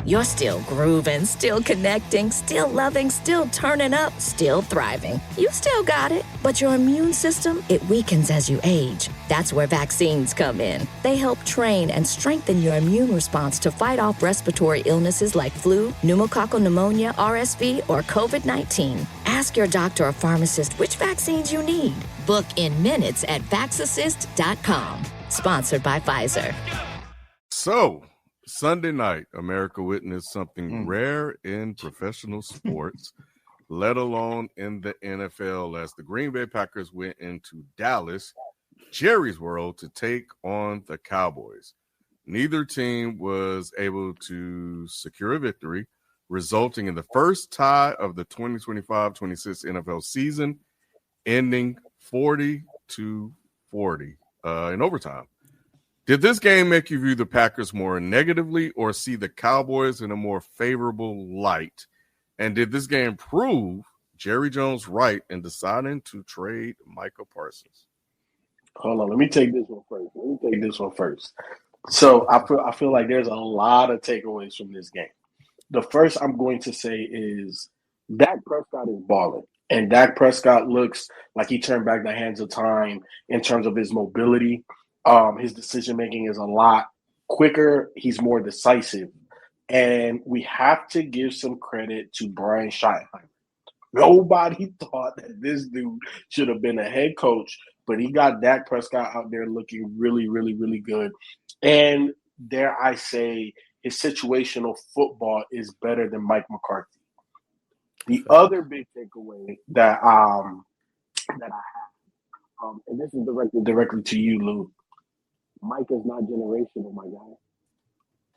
You're still grooving, still connecting, still loving, still turning up, still thriving. You still got it, but your immune system, it weakens as you age. That's where vaccines come in. They help train and strengthen your immune response to fight off respiratory illnesses like flu, pneumococcal pneumonia, RSV, or COVID-19. Ask your doctor or pharmacist which vaccines you need. Book in minutes at vaxassist.com. Sponsored by Pfizer. So, Sunday night, America witnessed something rare in professional sports, let alone in the NFL, as the Green Bay Packers went into Dallas, Jerry's World, to take on the Cowboys. Neither team was able to secure a victory, resulting in the first tie of the 2025-26 NFL season, ending 40-40 in overtime. Did this game make you view the Packers more negatively or see the Cowboys in a more favorable light? And did this game prove Jerry Jones right in deciding to trade Micah Parsons? Hold on, let me take this one first. So I feel like there's a lot of takeaways from this game. The first I'm going to say is Dak Prescott is balling. And Dak Prescott looks like he turned back the hands of time in terms of his mobility. His decision-making is a lot quicker. He's more decisive. And we have to give some credit to Brian Schottenheimer. Nobody thought that this dude should have been a head coach, but he got Dak Prescott out there looking really, really, really good. And dare I say, his situational football is better than Mike McCarthy. The other big takeaway that I have, and this is directly to you, Lou. Micah's not generational, my guy.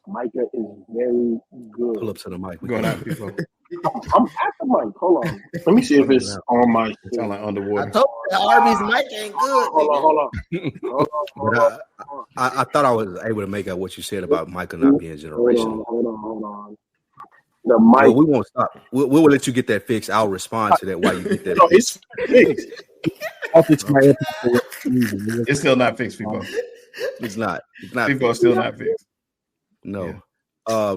Micah is very good. Pull up to the mic. Going out, people. I'm at the mic. Hold on. Let me see if it's on my. It sound like underwater. I told you the Arby's mic ain't good. Hold on. I thought I was able to make out what you said about Micah not being generational. Hold on. The mic. Well, we won't stop. We'll let you get that fixed. I'll respond to that while you get that. No, it's fixed. It's still not fixed, people. It's not. People are still not fixed. No. Yeah.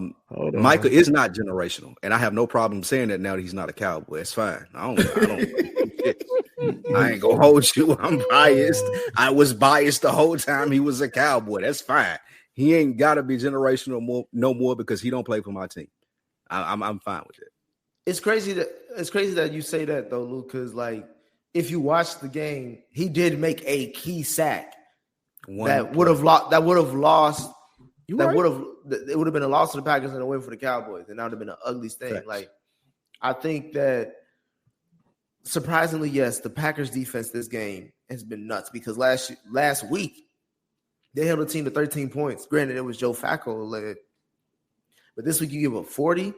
Micah is not generational, and I have no problem saying that now that he's not a Cowboy. It's fine. I ain't gonna hold you. I'm biased. I was biased the whole time he was a Cowboy. That's fine. He ain't got to be generational no more because he don't play for my team. I'm fine with it. It's crazy that you say that though, Luke, because like if you watch the game, he did make a key sack that would have lost. It would have been a loss to the Packers and a win for the Cowboys, and that would have been an ugly thing. Facts. Like, I think that surprisingly, yes, the Packers defense this game has been nuts because last week they held a team to 13 points. Granted, it was Joe Flacco led, but this week you give up 40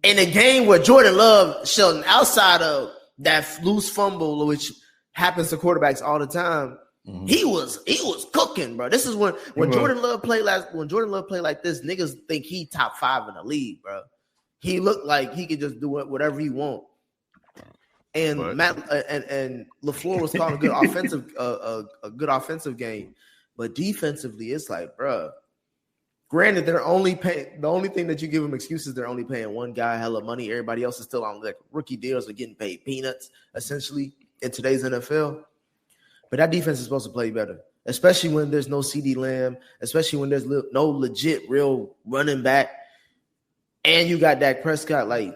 in a game where Jordan Love, Sheldon, outside of that loose fumble, which happens to quarterbacks all the time. Mm-hmm. He was cooking, bro. This is when Jordan Love played when Jordan Love played like this, niggas think he top 5 in the league, bro. He looked like he could just do whatever he want. And and LaFleur was calling a good offensive game, but defensively, it's like, bro. Granted, the only thing that you give them excuses, they're only paying one guy hella money. Everybody else is still on like rookie deals or getting paid peanuts, essentially, in today's NFL. But that defense is supposed to play better, especially when there's no CD Lamb, especially when there's no legit real running back, and you got Dak Prescott. Like,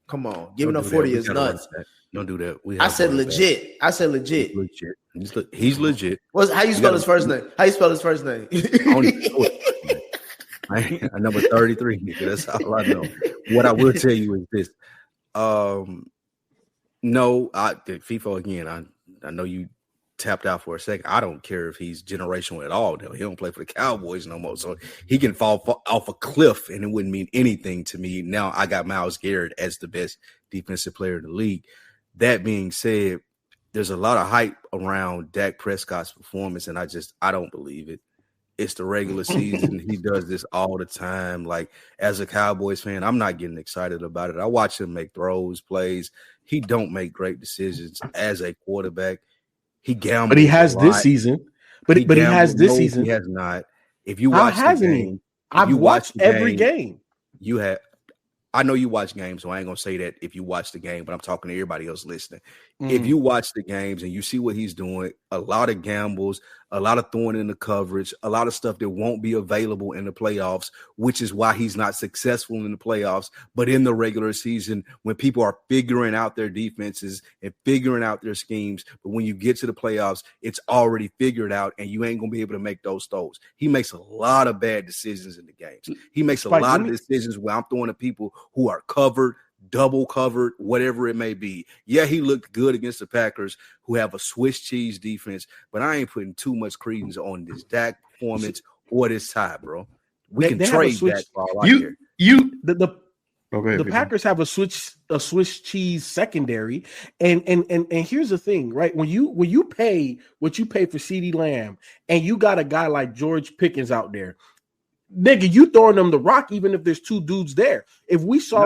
come on, giving up 40 is nuts. Don't do that. I said legit. He's legit. How you spell his first name? I number 33. That's all I know. What I will tell you is this. FIFO again. I know you tapped out for a second. I don't care if he's generational at all. He don't play for the Cowboys no more, so he can fall off a cliff, and it wouldn't mean anything to me. Now I got Myles Garrett as the best defensive player in the league. That being said, there's a lot of hype around Dak Prescott's performance, and I don't believe it. It's the regular season. He does this all the time. Like, as a Cowboys fan, I'm not getting excited about it. I watch him make throws, plays. He don't make great decisions as a quarterback. He gambles. But he has this season. But he has this season. He has not. If you watch the game, I've watched every game. you have. I know you watch games, so I ain't gonna say that if you watch the game, but I'm talking to everybody else listening. If you watch the games and you see what he's doing, a lot of gambles, a lot of throwing in the coverage, a lot of stuff that won't be available in the playoffs, which is why he's not successful in the playoffs. But in the regular season, when people are figuring out their defenses and figuring out their schemes, but when you get to the playoffs, it's already figured out and you ain't gonna be able to make those throws. He makes a lot of bad decisions in the games. He makes a lot of decisions where I'm throwing to people who are covered, double covered, whatever it may be. Yeah, he looked good against the Packers, who have a Swiss cheese defense, but I ain't putting too much credence on this Dak performance or this tie, bro. We can trade Dak for all I care. The Packers have a Swiss cheese secondary, and here's the thing, right? When you pay what you pay for CeeDee Lamb, and you got a guy like George Pickens out there, nigga, you throwing them the rock even if there's two dudes there. If we saw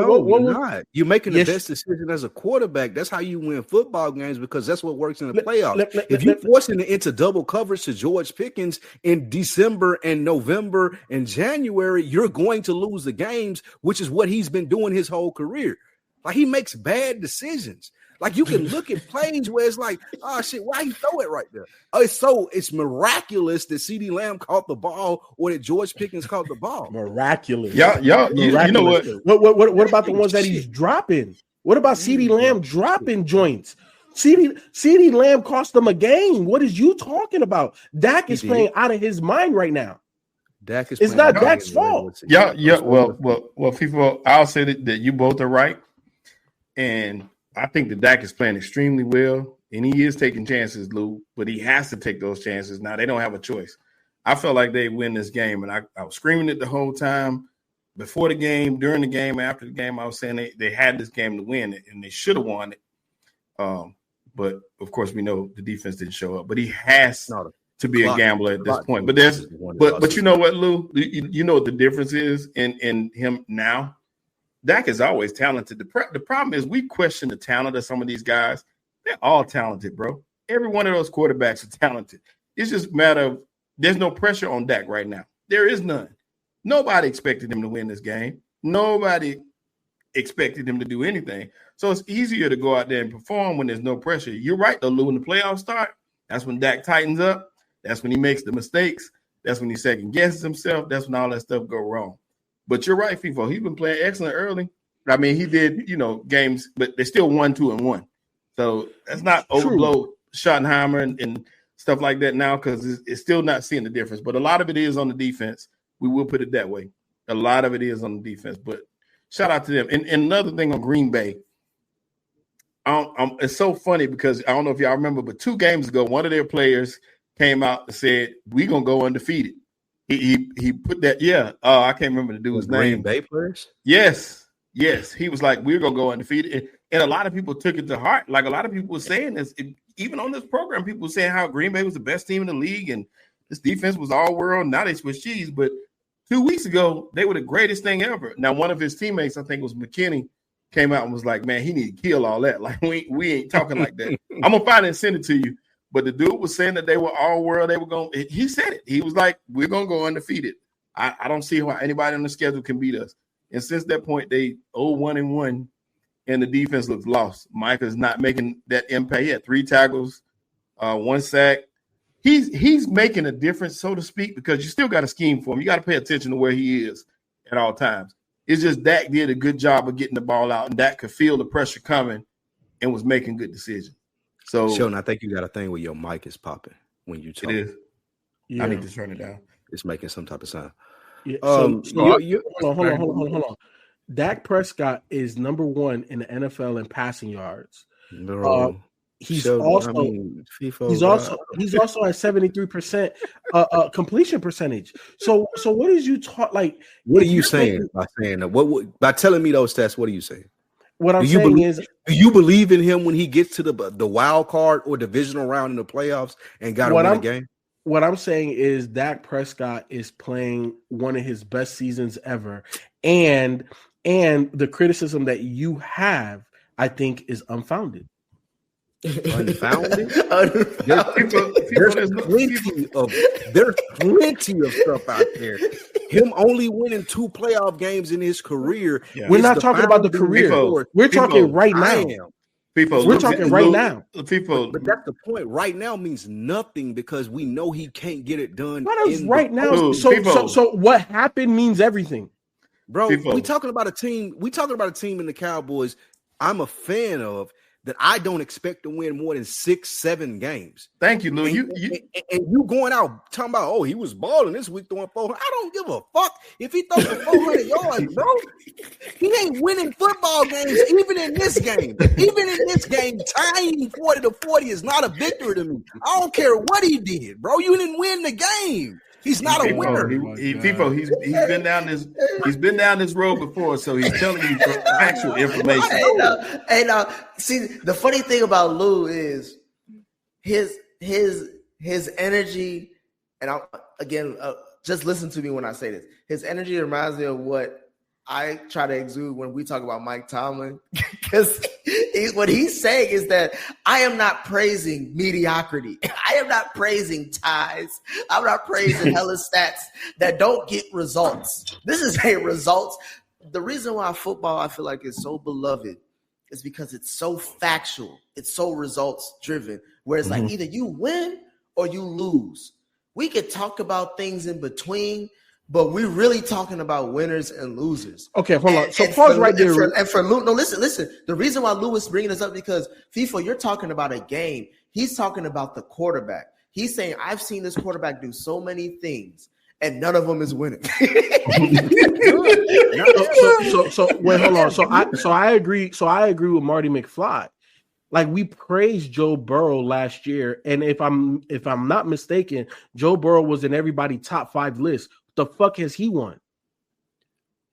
you're making the best decision as a quarterback. That's how you win football games because that's what works in the playoffs. If you're forcing it into double coverage to George Pickens in December and November and January, you're going to lose the games, which is what he's been doing his whole career. Like he makes bad decisions. Like you can look at plays where it's like, oh shit, why he throw it right there? It's miraculous that CeeDee Lamb caught the ball or that George Pickens caught the ball. Miraculous. You know what? What about the ones that he's dropping? What about CeeDee Lamb dropping joints? CeeDee Lamb cost them a game. What is you talking about? Dak is playing out of his mind right now. It's not Dak's fault. Yeah. Well, people, I'll say that you both are right. And I think that Dak is playing extremely well, and he is taking chances, Lou, but he has to take those chances. Now, they don't have a choice. I felt like they win this game, and I was screaming it the whole time. Before the game, during the game, after the game, I was saying they had this game to win it, and they should have won it. But, of course, we know the defense didn't show up. But he has to be a gambler at this point. But you know what, Lou? You know what the difference is in him now? Dak is always talented. The problem is we question the talent of some of these guys. They're all talented, bro. Every one of those quarterbacks are talented. It's just a matter of there's no pressure on Dak right now. There is none. Nobody expected him to win this game. Nobody expected him to do anything. So it's easier to go out there and perform when there's no pressure. You're right, though, Lou. When the playoffs start, that's when Dak tightens up. That's when he makes the mistakes. That's when he second guesses himself. That's when all that stuff go wrong. But you're right, FIFO. He's been playing excellent early. I mean, he did, games, but they still 1-2-1. So that's not overblow Schottenheimer and stuff like that now because it's still not seeing the difference. But a lot of it is on the defense. We will put it that way. A lot of it is on the defense. But shout out to them. And another thing on Green Bay, it's so funny because I don't know if y'all remember, but 2 games ago, one of their players came out and said, we're going to go undefeated. He put that, I can't remember the dude's name. Green Bay players? Yes. He was like, we're going to go undefeated. And a lot of people took it to heart. Like a lot of people were saying this. Even on this program, people were saying how Green Bay was the best team in the league and this defense was all world. Now they Swiss cheese. But 2 weeks ago, they were the greatest thing ever. Now, one of his teammates, I think it was McKinney, came out and was like, man, he need to kill all that. Like, we ain't talking like that. I'm going to find it and send it to you. But the dude was saying that they were all world. They were going. He said it. He was like, "We're going to go undefeated." I don't see how anybody on the schedule can beat us. And since that point, they 0-1-1, and the defense looks lost. Micah's not making that impact. He had 3 tackles, 1 sack. He's making a difference, so to speak, because you still got a scheme for him. You got to pay attention to where he is at all times. It's just Dak did a good job of getting the ball out, and Dak could feel the pressure coming and was making good decisions. So, Sheldon, I think you got a thing where your mic is popping when you talk. It is. Yeah. I need to turn it down. It's making some type of sound. Yeah. Hold on. Dak Prescott is number 1 in the NFL in passing yards. Bro, he's also at 73% completion percentage. So what is you taught? Like, what are you saying by saying that? By telling me those stats? What are you saying? What I'm saying is, do you believe in him when he gets to the wild card or divisional round in the playoffs and got to win the game? What I'm saying is Dak Prescott is playing one of his best seasons ever, and the criticism that you have, I think, is unfounded. Unfounded? There's plenty of stuff out there Him only winning 2 playoff games in his career. Yeah. We're not talking about the career. We're talking right now. We're talking right now. But that's the point. Right now means nothing because we know he can't get it done. What is right now? So what happened means everything, bro. We talking about a team. We talking about a team in the Cowboys. I'm a fan of that. I don't expect to win more than 6-7 games. Thank you, Lou. And you going out talking about, oh, he was balling this week throwing 400. I don't give a fuck if he throws for 400 yards, bro. He ain't winning football games even in this game. Even in this game, tying 40-40 is not a victory to me. I don't care what he did, bro. You didn't win the game. He's not a winner. He's been down this road before, so he's telling you actual information. See, the funny thing about Lou is his energy, and just listen to me when I say this. His energy reminds me of what I try to exude when we talk about Mike Tomlin, because what he's saying is that I am not praising mediocrity. I am not praising ties. I'm not praising hella stats that don't get results. This is a results. The reason why football I feel like is so beloved is because it's so factual. It's so results driven, where it's like either you win or you lose. We could talk about things in between, but we're really talking about winners and losers. Okay, hold on. So pause right there. And for Lou, no, listen. The reason why Lou is bringing this up because FIFA, you're talking about a game. He's talking about the quarterback. He's saying, I've seen this quarterback do so many things, and none of them is winning. So wait, hold on. So I agree. So I agree with Marty McFly. Like, we praised Joe Burrow last year, and if I'm not mistaken, Joe Burrow was in everybody's top 5 list. The fuck has he won?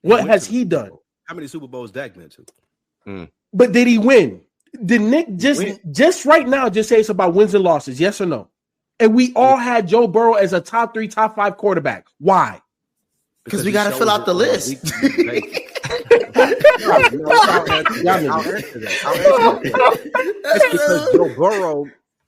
What has he done? How many Super Bowls Dak been to? But did he win? Did Nick just right now just say it's about wins and losses? Yes or no? And we all had Joe Burrow as a top 3, top 5 quarterback. Why? Because we got to fill out the list. That's because Joe Burrow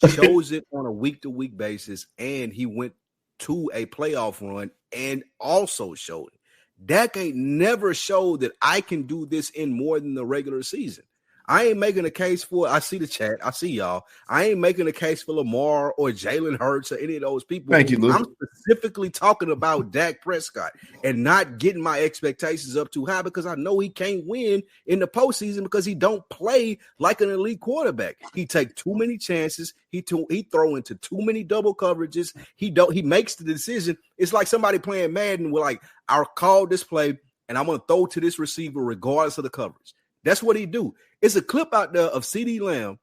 shows it on a week-to-week basis, and he went to a playoff run and also showed it. Dak ain't never showed that I can do this in more than the regular season. I ain't making a case for, I see the chat, I see y'all. I ain't making a case for Lamar or Jalen Hurts or any of those people. Thank you, Luke. I'm specifically talking about Dak Prescott and not getting my expectations up too high because I know he can't win in the postseason because he don't play like an elite quarterback. He take too many chances. He throw into too many double coverages. He makes the decision. It's like somebody playing Madden with like, I'll call this play and I'm going to throw to this receiver regardless of the coverage. That's what he do. It's a clip out there of CeeDee Lamb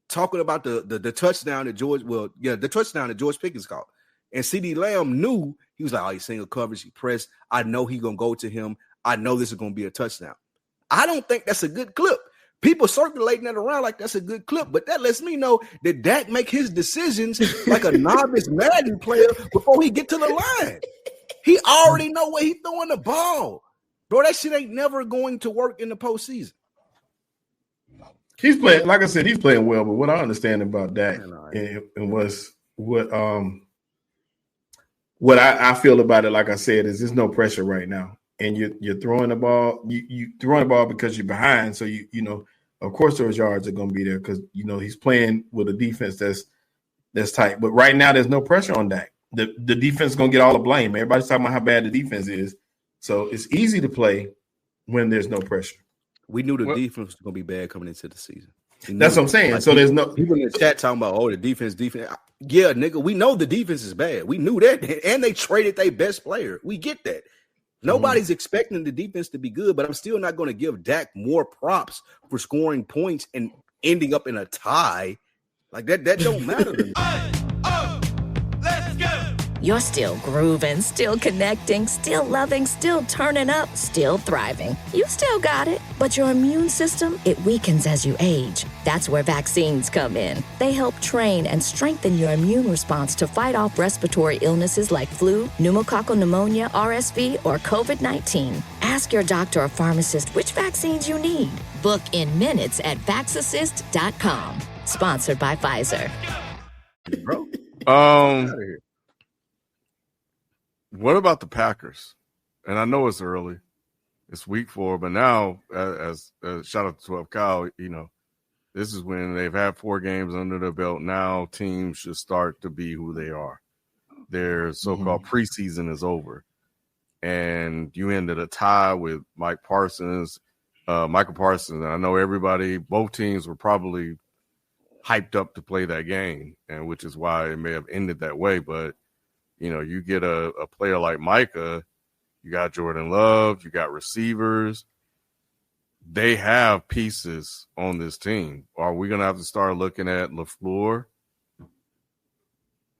talking about the touchdown that the touchdown that George Pickens caught. And CeeDee Lamb knew, he was like, oh, he's single coverage, he pressed. I know he's going to go to him. I know this is going to be a touchdown. I don't think that's a good clip. People circulating that around like that's a good clip, but that lets me know that Dak make his decisions like a novice Madden player before he get to the line. He already know where he throwing the ball. Bro, that shit ain't never going to work in the postseason. He's playing, like I said, he's playing well. But what I understand about Dak and what I feel about it, like I said, is there's no pressure right now, and you're throwing the ball. You throwing the ball because you're behind. So you know, of course, those yards are going to be there because you know he's playing with a defense that's tight. But right now, there's no pressure on Dak. The defense is going to get all the blame. Everybody's talking about how bad the defense is. So it's easy to play when there's no pressure. We knew the defense was going to be bad coming into the season. That's what I'm saying. Like, so there's no people in the chat talking about, oh, the defense. Yeah, nigga, we know the defense is bad. We knew that. And they traded their best player. We get that. Nobody's expecting the defense to be good, but I'm still not going to give Dak more props for scoring points and ending up in a tie. Like that don't matter to me. You're still grooving, still connecting, still loving, still turning up, still thriving. You still got it, but your immune system, it weakens as you age. That's where vaccines come in. They help train and strengthen your immune response to fight off respiratory illnesses like flu, pneumococcal pneumonia, RSV, or COVID-19. Ask your doctor or pharmacist which vaccines you need. Book in minutes at vaxassist.com. Sponsored by Pfizer. Bro. what about the Packers? And I know it's early. It's week 4, but now, as shout out to 12 Cal, this is when they've had 4 games under their belt. Now teams should start to be who they are. Their so-called preseason is over. And you ended a tie with Micah Parsons. And I know both teams were probably hyped up to play that game, and which is why it may have ended that way. But, you get a player like Micah, you got Jordan Love, you got receivers. They have pieces on this team. Are we going to have to start looking at LaFleur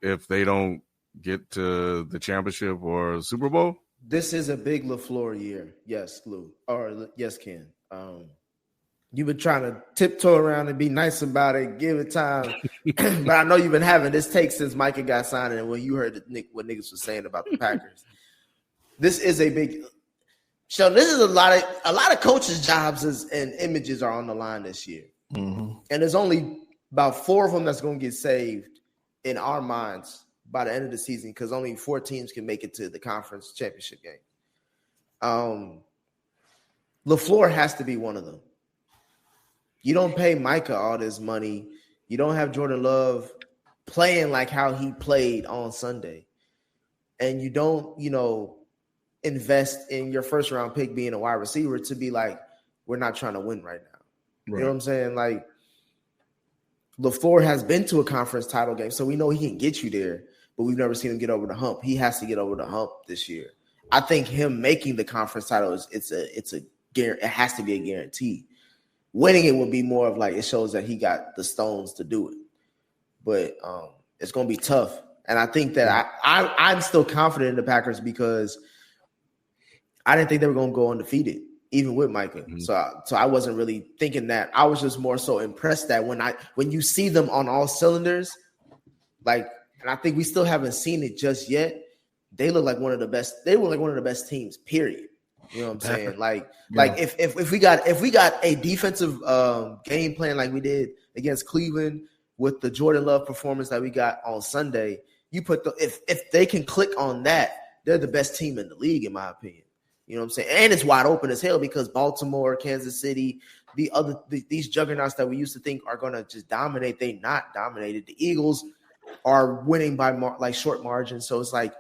if they don't get to the championship or Super Bowl? This is a big LaFleur year. Yes, Lou. Or yes, Ken. You've been trying to tiptoe around and be nice about it, give it time. But I know you've been having this take since Micah got signed and when you heard what niggas was saying about the Packers. This is a big – so this is a lot of coaches' jobs and images are on the line this year. Mm-hmm. And there's only about 4 of them that's going to get saved in our minds by the end of the season because only 4 teams can make it to the conference championship game. LaFleur has to be one of them. You don't pay Micah all this money. You don't have Jordan Love playing like how he played on Sunday. And you don't, invest in your first round pick being a wide receiver to be like, we're not trying to win right now. Right. You know what I'm saying? Like, LaFleur has been to a conference title game, so we know he can get you there, but we've never seen him get over the hump. He has to get over the hump this year. I think him making the conference title it has to be a guarantee. Winning it would be more of like it shows that he got the stones to do it, but it's going to be tough. And I think that I'm still confident in the Packers because I didn't think they were going to go undefeated, even with Micah. Mm-hmm. So I wasn't really thinking that. I was just more so impressed that when you see them on all cylinders, and I think we still haven't seen it just yet. They look like one of the best. They were like one of the best teams. Period. You know what I'm saying? If we got a defensive game plan like we did against Cleveland with the Jordan Love performance that we got on Sunday, if they can click on that, they're the best team in the league, in my opinion. You know what I'm saying? And it's wide open as hell because Baltimore, Kansas City, these juggernauts that we used to think are going to just dominate, they not dominated. The Eagles are winning by short margins. So it's like,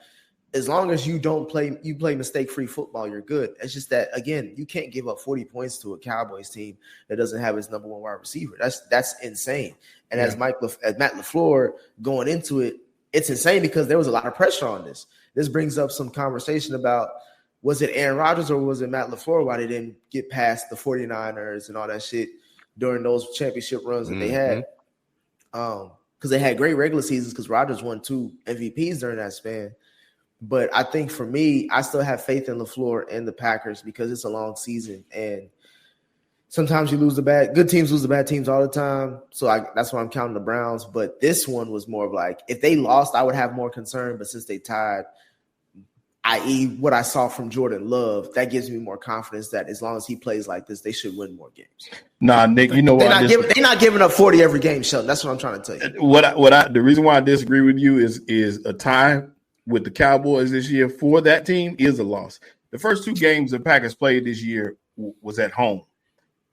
as long as you play mistake-free football, you're good. It's just that, again, you can't give up 40 points to a Cowboys team that doesn't have its number 1 wide receiver. That's insane. And as Matt LaFleur going into it, it's insane because there was a lot of pressure on this. This brings up some conversation about, was it Aaron Rodgers or was it Matt LaFleur why they didn't get past the 49ers and all that shit during those championship runs that they had? Because they had great regular seasons because Rodgers won 2 MVPs during that span. But I think for me, I still have faith in LaFleur and the Packers because it's a long season. And sometimes you lose good teams lose the bad teams all the time. So that's why I'm counting the Browns. But this one was more of like, if they lost, I would have more concern. But since they tied, i.e. what I saw from Jordan Love, that gives me more confidence that as long as he plays like this, they should win more games. Nah, Nick, you know what? They're not giving up 40 every game, Sheldon. That's what I'm trying to tell you. The reason why I disagree with you is a tie with the Cowboys this year for that team is a loss. The first 2 games the Packers played this year was at home,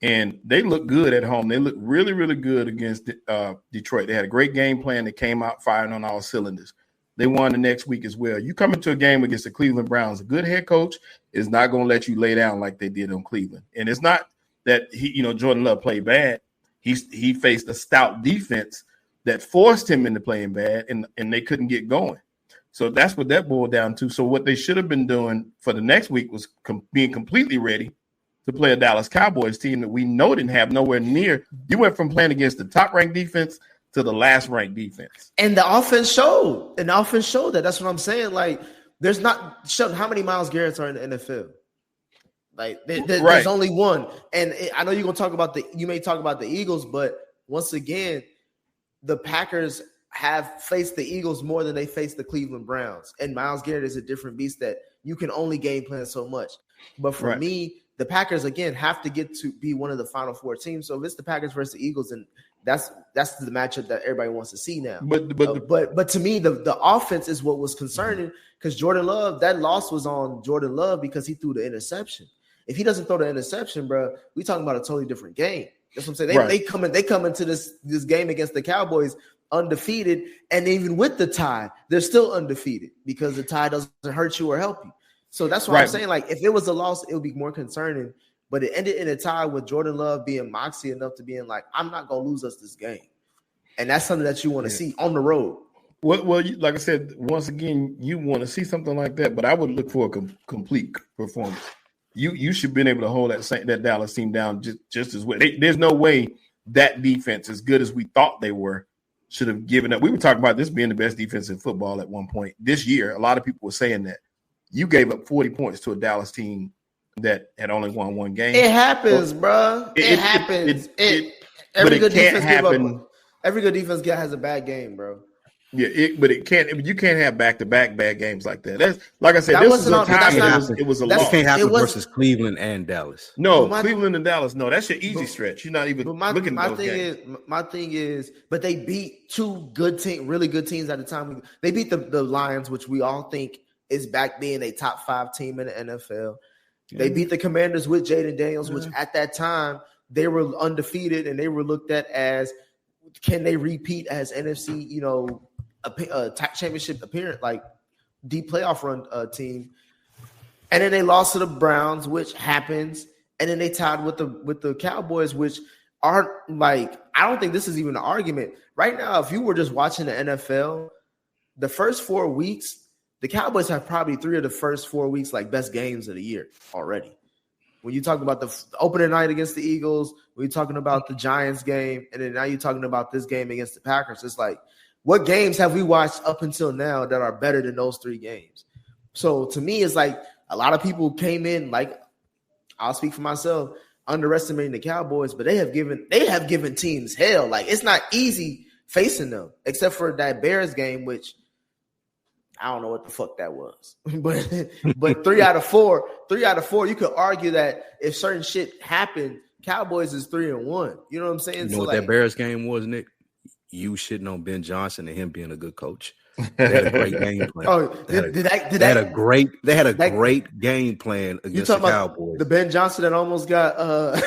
and they looked good at home. They looked really, really good against Detroit. They had a great game plan that came out firing on all cylinders. They won the next week as well. You come into a game against the Cleveland Browns, a good head coach is not going to let you lay down like they did on Cleveland. And it's not that Jordan Love played bad. He faced a stout defense that forced him into playing bad, and they couldn't get going. So that's what that boiled down to. So what they should have been doing for the next week was being completely ready to play a Dallas Cowboys team that we know didn't have nowhere near. You went from playing against the top-ranked defense to the last-ranked defense. And the offense showed. That. That's what I'm saying. Like, there's not – how many Myles Garretts are in the NFL? Like, there's only one. And I know you're going to talk about you may talk about the Eagles, but once again, the Packers – have faced the Eagles more than they faced the Cleveland Browns. And Myles Garrett is a different beast that you can only game plan so much. But for me, the Packers, again, have to get to be one of the Final Four teams. So if it's the Packers versus the Eagles, and That's the matchup that everybody wants to see now. But to me, the offense is what was concerning because Jordan Love, that loss was on Jordan Love because he threw the interception. If he doesn't throw the interception, bro, we talking about a totally different game. That's what I'm saying. They come into this game against the Cowboys undefeated, and even with the tie, they're still undefeated because the tie doesn't hurt you or help you. So that's why I'm saying, like, if it was a loss, it would be more concerning. But it ended in a tie with Jordan Love being moxie enough to being like, I'm not gonna lose us this game, and that's something that you want to see on the road. Well, like I said, once again, you want to see something like that, but I would look for a complete performance. You should have been able to hold that Dallas team down just as well. There's no way that defense, as good as we thought they were, should have given up. We were talking about this being the best defense in football at one point this year. A lot of people were saying that. You gave up 40 points to a Dallas team that had only won one game. It happens, bro. It happens. Every good defense has a bad game, bro. Yeah, but it can't. You can't have back-to-back bad games like that. That's like I said. It was a loss. That can't happen versus Cleveland and Dallas. No, Cleveland and Dallas. No, that's your easy stretch. You're not even looking at those games. My thing is, but they beat two really good teams at the time. They beat the Lions, which we all think is back being a top 5 team in the NFL. Yeah. They beat the Commanders with Jaden Daniels, which at that time they were undefeated and they were looked at as, can they repeat as NFC, a championship appearance, like deep playoff run team. And then they lost to the Browns, which happens. And then they tied with the Cowboys, which aren't like, I don't think this is even an argument. Right now, if you were just watching the NFL, the first 4 weeks, the Cowboys have probably 3 of the first 4 weeks like best games of the year already. When you talk about the opening night against the Eagles, when you're talking about the Giants game, and then now you're talking about this game against the Packers, it's like, what games have we watched up until now that are better than those 3 games? So to me, it's like a lot of people came in, like, I'll speak for myself, underestimating the Cowboys, but they have given teams hell. Like, it's not easy facing them, except for that Bears game, which I don't know what the fuck that was. but 3 out of 4, you could argue that if certain shit happened, Cowboys is 3-1. You know what I'm saying? You know what that Bears game was, Nick? You shitting on Ben Johnson and him being a good coach. They had a great game plan. They had a great game plan against the Cowboys. The Ben Johnson that almost got I'm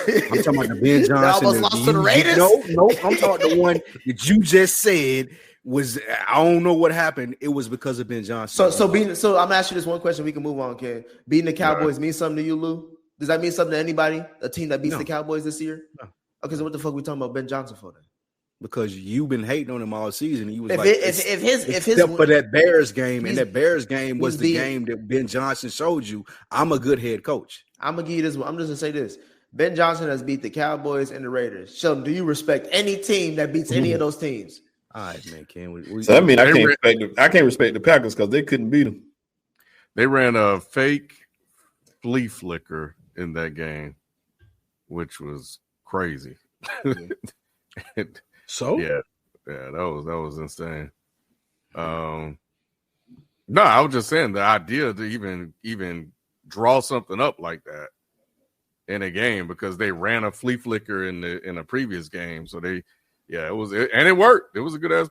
talking about the Ben Johnson that almost lost to the Raiders. No, I'm talking about the one that you just said was, I don't know what happened. It was because of Ben Johnson. So I'm gonna ask you this one question. We can move on, Ken. Beating the Cowboys mean something to you, Lou? Does that mean something to anybody? A team that beats the Cowboys this year? No. Okay, so what the fuck we talking about Ben Johnson for then? Because you've been hating on him all season. You was except for that Bears game, and that Bears game was the game that Ben Johnson showed you, I'm a good head coach. I'm gonna give you this one. I'm just gonna say this. Ben Johnson has beat the Cowboys and the Raiders. Sheldon, do you respect any team that beats any of those teams? All right, man. I can't respect the Packers because they couldn't beat them. They ran a fake flea flicker in that game, which was crazy. So yeah, that was insane. No, I was just saying the idea to even draw something up like that in a game, because they ran a flea flicker in a previous game, so it worked. It was a good ass.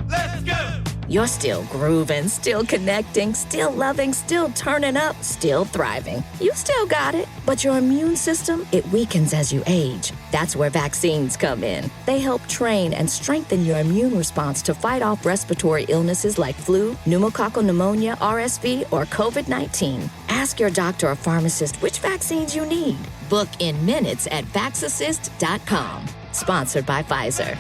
Let's go. You're still grooving, still connecting, still loving, still turning up, still thriving. You still got it, but your immune system, it weakens as you age. That's where vaccines come in. They help train and strengthen your immune response to fight off respiratory illnesses like flu, pneumococcal pneumonia, RSV, or COVID-19. Ask your doctor or pharmacist which vaccines you need. Book in minutes at VaxAssist.com. Sponsored by Pfizer.